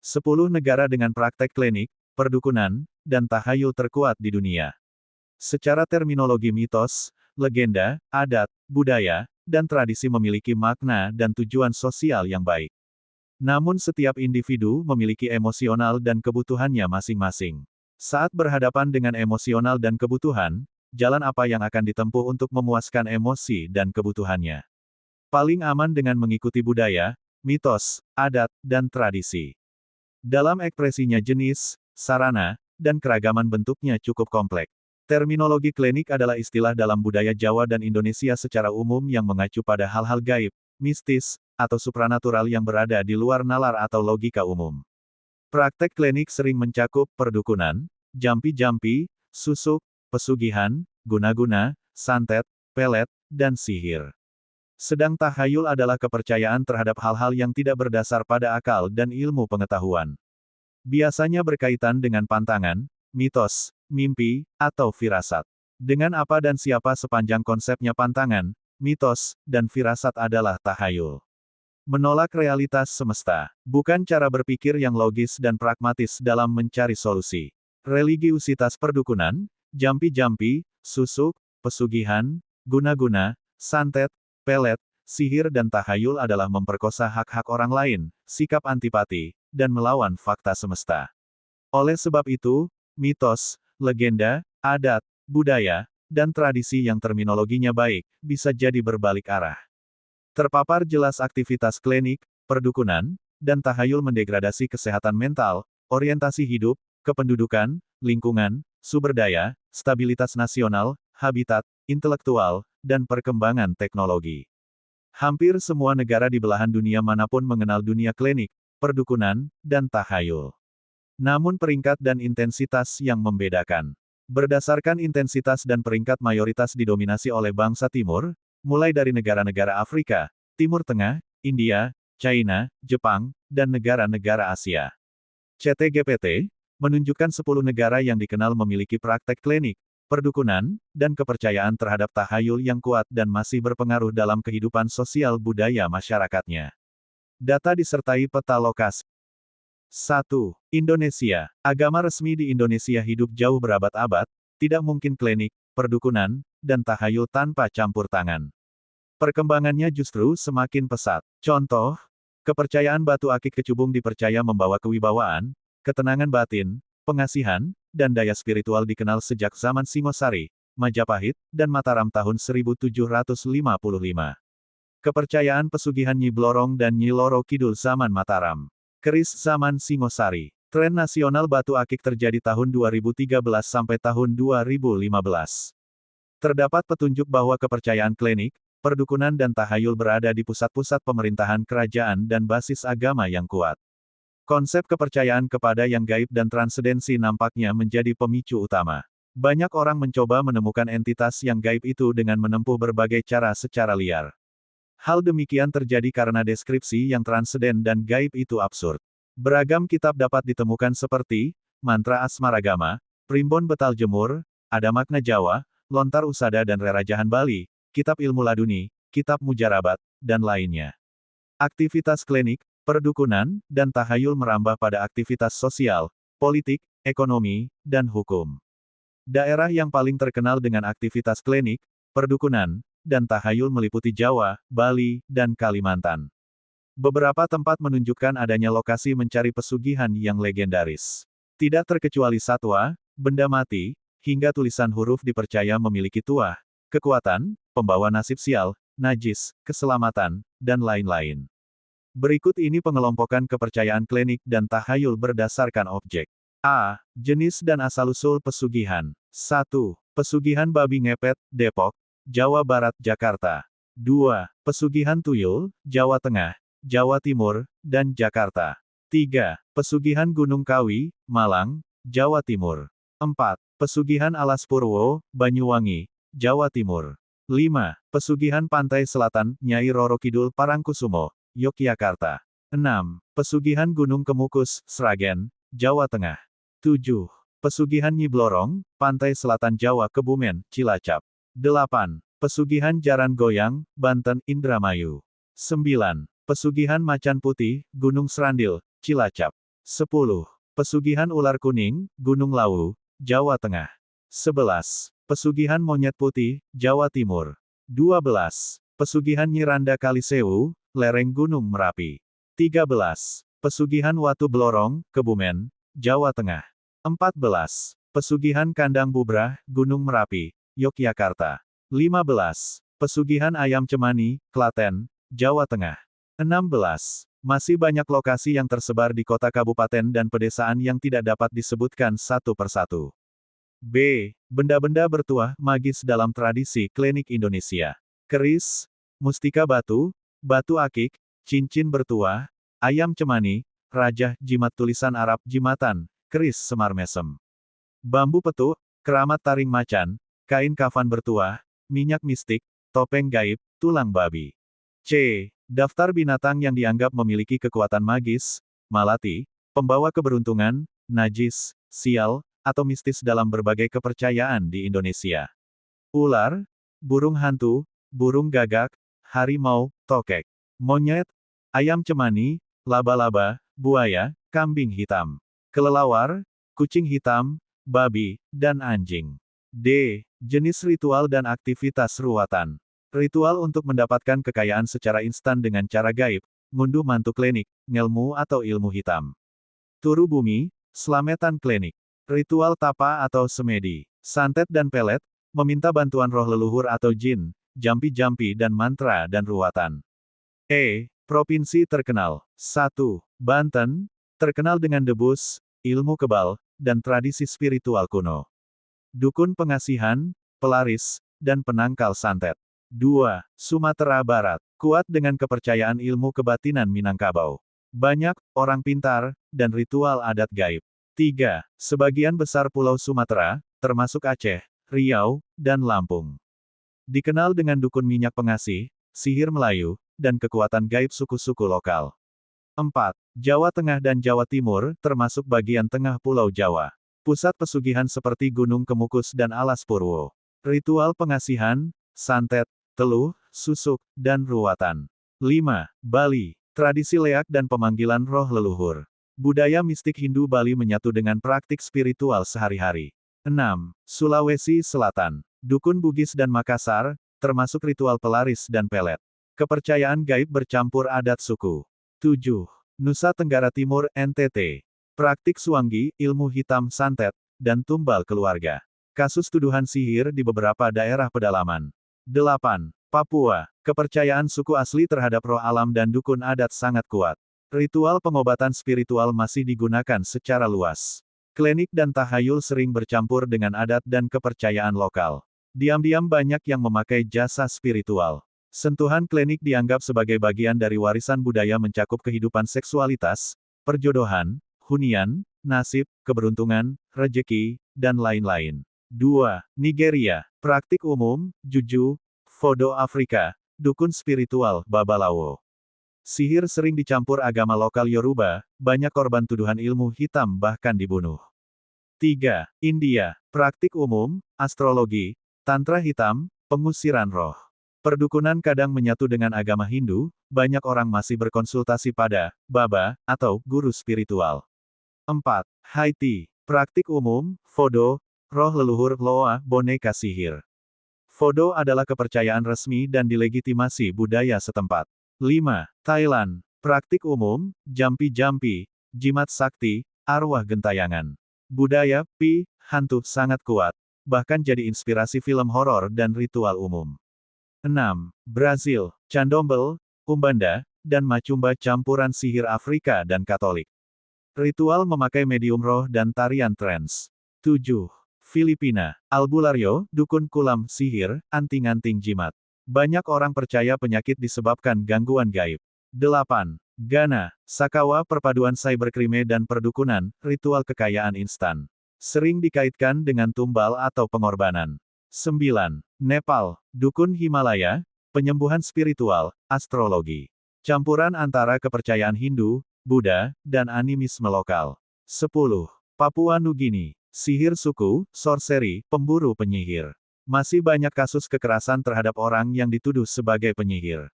10 negara dengan praktek klinik, perdukunan, dan tahayul terkuat di dunia. Secara terminologi mitos, legenda, adat, budaya, dan tradisi memiliki makna dan tujuan sosial yang baik. Namun setiap individu memiliki emosional dan kebutuhannya masing-masing. Saat berhadapan dengan emosional dan kebutuhan, jalan apa yang akan ditempuh untuk memuaskan emosi dan kebutuhannya? Paling aman dengan mengikuti budaya, mitos, adat, dan tradisi. Dalam ekspresinya jenis, sarana, dan keragaman bentuknya cukup kompleks. Terminologi klinik adalah istilah dalam budaya Jawa dan Indonesia secara umum yang mengacu pada hal-hal gaib, mistis, atau supranatural yang berada di luar nalar atau logika umum. Praktek klinik sering mencakup perdukunan, jampi-jampi, susuk, pesugihan, guna-guna, santet, pelet, dan sihir. Sedang tahayul adalah kepercayaan terhadap hal-hal yang tidak berdasar pada akal dan ilmu pengetahuan. Biasanya berkaitan dengan pantangan, mitos, mimpi, atau firasat. Dengan apa dan siapa sepanjang konsepnya pantangan, mitos, dan firasat adalah tahayul. Menolak realitas semesta, bukan cara berpikir yang logis dan pragmatis dalam mencari solusi. Religiusitas perdukunan, jampi-jampi, susuk, pesugihan, guna-guna, santet, pelet, sihir dan tahayul adalah memperkosa hak-hak orang lain, sikap antipati, dan melawan fakta semesta. Oleh sebab itu, mitos, legenda, adat, budaya, dan tradisi yang terminologinya baik, bisa jadi berbalik arah. Terpapar jelas aktivitas klinik, perdukunan, dan tahayul mendegradasi kesehatan mental, orientasi hidup, kependudukan, lingkungan, sumber daya, stabilitas nasional, habitat, intelektual, dan perkembangan teknologi. Hampir semua negara di belahan dunia manapun mengenal dunia klinik, perdukunan, dan tahayul. Namun peringkat dan intensitas yang membedakan. Berdasarkan intensitas dan peringkat mayoritas didominasi oleh bangsa Timur, mulai dari negara-negara Afrika, Timur Tengah, India, China, Jepang, dan negara-negara Asia. CTGPT menunjukkan 10 negara yang dikenal memiliki praktek klinik, perdukunan, dan kepercayaan terhadap tahayul yang kuat dan masih berpengaruh dalam kehidupan sosial budaya masyarakatnya. Data disertai peta lokasi. 1. Indonesia. Agama resmi di Indonesia hidup jauh berabad-abad, tidak mungkin klinik, perdukunan, dan tahayul tanpa campur tangan. Perkembangannya justru semakin pesat. Contoh, kepercayaan batu akik kecubung dipercaya membawa kewibawaan, ketenangan batin, pengasihan, dan daya spiritual dikenal sejak zaman Singosari, Majapahit, dan Mataram tahun 1755. Kepercayaan pesugihan Nyi Blorong dan Nyi Loro Kidul zaman Mataram. Keris zaman Singosari. Tren nasional batu akik terjadi tahun 2013 sampai tahun 2015. Terdapat petunjuk bahwa kepercayaan klinik, perdukunan dan tahayul berada di pusat-pusat pemerintahan kerajaan dan basis agama yang kuat. Konsep kepercayaan kepada yang gaib dan transendensi nampaknya menjadi pemicu utama. Banyak orang mencoba menemukan entitas yang gaib itu dengan menempuh berbagai cara secara liar. Hal demikian terjadi karena deskripsi yang transenden dan gaib itu absurd. Beragam kitab dapat ditemukan seperti Mantra Asmaragama, Primbon Betal Jemur, Ada Makna Jawa, Lontar Usada dan Rerajahan Bali, Kitab Ilmu Laduni, Kitab Mujarabat, dan lainnya. Aktivitas klinik, perdukunan, dan tahayul merambah pada aktivitas sosial, politik, ekonomi, dan hukum. Daerah yang paling terkenal dengan aktivitas klinik, perdukunan, dan tahayul meliputi Jawa, Bali, dan Kalimantan. Beberapa tempat menunjukkan adanya lokasi mencari pesugihan yang legendaris. Tidak terkecuali satwa, benda mati, hingga tulisan huruf dipercaya memiliki tuah, kekuatan, pembawa nasib sial, najis, keselamatan, dan lain-lain. Berikut ini pengelompokan kepercayaan klinik dan tahayul berdasarkan objek. A. Jenis dan asal-usul pesugihan. 1. Pesugihan babi ngepet, Depok, Jawa Barat, Jakarta. 2. Pesugihan tuyul, Jawa Tengah, Jawa Timur, dan Jakarta. 3. Pesugihan Gunung Kawi, Malang, Jawa Timur. 4. Pesugihan Alas Purwo, Banyuwangi, Jawa Timur. 5. Pesugihan Pantai Selatan, Nyai Roro Kidul Parangkusumo, Yogyakarta. 6. Pesugihan Gunung Kemukus, Sragen, Jawa Tengah. 7. Pesugihan Nyi Blorong, Pantai Selatan Jawa Kebumen, Cilacap. 8. Pesugihan Jaran Goyang, Banten, Indramayu. 9. Pesugihan Macan Putih, Gunung Serandil, Cilacap. 10. Pesugihan ular kuning, Gunung Lawu, Jawa Tengah. 11. Pesugihan monyet putih, Jawa Timur. 12. Pesugihan Nyiranda Kalisewu, lereng Gunung Merapi. 13. Pesugihan Watu Blorong, Kebumen, Jawa Tengah. 14. Pesugihan Kandang Bubrah, Gunung Merapi, Yogyakarta. 15. Pesugihan Ayam Cemani, Klaten, Jawa Tengah. 16. Masih banyak lokasi yang tersebar di kota kabupaten dan pedesaan yang tidak dapat disebutkan satu persatu. B. Benda-benda bertuah magis dalam tradisi klinik Indonesia. Keris, mustika batu, batu akik, cincin bertuah, ayam cemani, rajah jimat tulisan Arab jimatan, keris semar mesem. Bambu petuk, keramat taring macan, kain kafan bertuah, minyak mistik, topeng gaib, tulang babi. C. Daftar binatang yang dianggap memiliki kekuatan magis, malati, pembawa keberuntungan, najis, sial, atau mistis dalam berbagai kepercayaan di Indonesia. Ular, burung hantu, burung gagak, harimau, tokek, monyet, ayam cemani, laba-laba, buaya, kambing hitam, kelelawar, kucing hitam, babi, dan anjing. D. Jenis ritual dan aktivitas ruwatan. Ritual untuk mendapatkan kekayaan secara instan dengan cara gaib, ngunduh mantu klinik, ngelmu atau ilmu hitam. Turu bumi, slametan klinik. Ritual tapa atau semedi, santet dan pelet, meminta bantuan roh leluhur atau jin, jampi-jampi dan mantra dan ruwatan. E. Provinsi terkenal. 1. Banten, terkenal dengan debus, ilmu kebal, dan tradisi spiritual kuno. Dukun pengasihan, pelaris, dan penangkal santet. 2. Sumatera Barat, kuat dengan kepercayaan ilmu kebatinan Minangkabau. Banyak orang pintar, dan ritual adat gaib. 3. Sebagian besar pulau Sumatera, termasuk Aceh, Riau, dan Lampung, dikenal dengan dukun minyak pengasih, sihir Melayu, dan kekuatan gaib suku-suku lokal. 4. Jawa Tengah dan Jawa Timur, termasuk bagian tengah Pulau Jawa. Pusat pesugihan seperti Gunung Kemukus dan Alas Purwo. Ritual pengasihan, santet, teluh, susuk, dan ruwatan. 5. Bali, tradisi leak dan pemanggilan roh leluhur. Budaya mistik Hindu Bali menyatu dengan praktik spiritual sehari-hari. 6. Sulawesi Selatan, dukun Bugis dan Makassar, termasuk ritual pelaris dan pelet. Kepercayaan gaib bercampur adat suku. 7. Nusa Tenggara Timur (NTT), praktik suanggi, ilmu hitam santet, dan tumbal keluarga. Kasus tuduhan sihir di beberapa daerah pedalaman. 8. Papua, kepercayaan suku asli terhadap roh alam dan dukun adat sangat kuat. Ritual pengobatan spiritual masih digunakan secara luas. Klinik dan tahayul sering bercampur dengan adat dan kepercayaan lokal. Diam-diam banyak yang memakai jasa spiritual. Sentuhan klinik dianggap sebagai bagian dari warisan budaya mencakup kehidupan seksualitas, perjodohan, hunian, nasib, keberuntungan, rejeki, dan lain-lain. 2. Nigeria, praktik umum, juju, vodo Afrika, dukun spiritual, babalawo. Sihir sering dicampur agama lokal Yoruba, banyak korban tuduhan ilmu hitam bahkan dibunuh. 3. India, praktik umum, astrologi, tantra hitam, pengusiran roh. Perdukunan kadang menyatu dengan agama Hindu, banyak orang masih berkonsultasi pada baba atau guru spiritual. 4. Haiti, praktik umum, vodo, roh leluhur Loa, boneka sihir. Vodo adalah kepercayaan resmi dan dilegitimasi budaya setempat. 5. Thailand, praktik umum, jampi-jampi, jimat sakti, arwah gentayangan. Budaya hantu sangat kuat, bahkan jadi inspirasi film horor dan ritual umum. 6. Brazil, candomblé, umbanda, dan macumba campuran sihir Afrika dan Katolik. Ritual memakai medium roh dan tarian trance. 7. Filipina, albularyo, dukun kulam, sihir, anting-anting jimat. Banyak orang percaya penyakit disebabkan gangguan gaib. 8. Ghana, sakawa perpaduan cyberkrime dan perdukunan, ritual kekayaan instan. Sering dikaitkan dengan tumbal atau pengorbanan. 9. Nepal, dukun Himalaya, penyembuhan spiritual, astrologi. Campuran antara kepercayaan Hindu, Buddha, dan animisme lokal. 10. Papua Nugini, sihir suku, sorcery, pemburu penyihir. Masih banyak kasus kekerasan terhadap orang yang dituduh sebagai penyihir.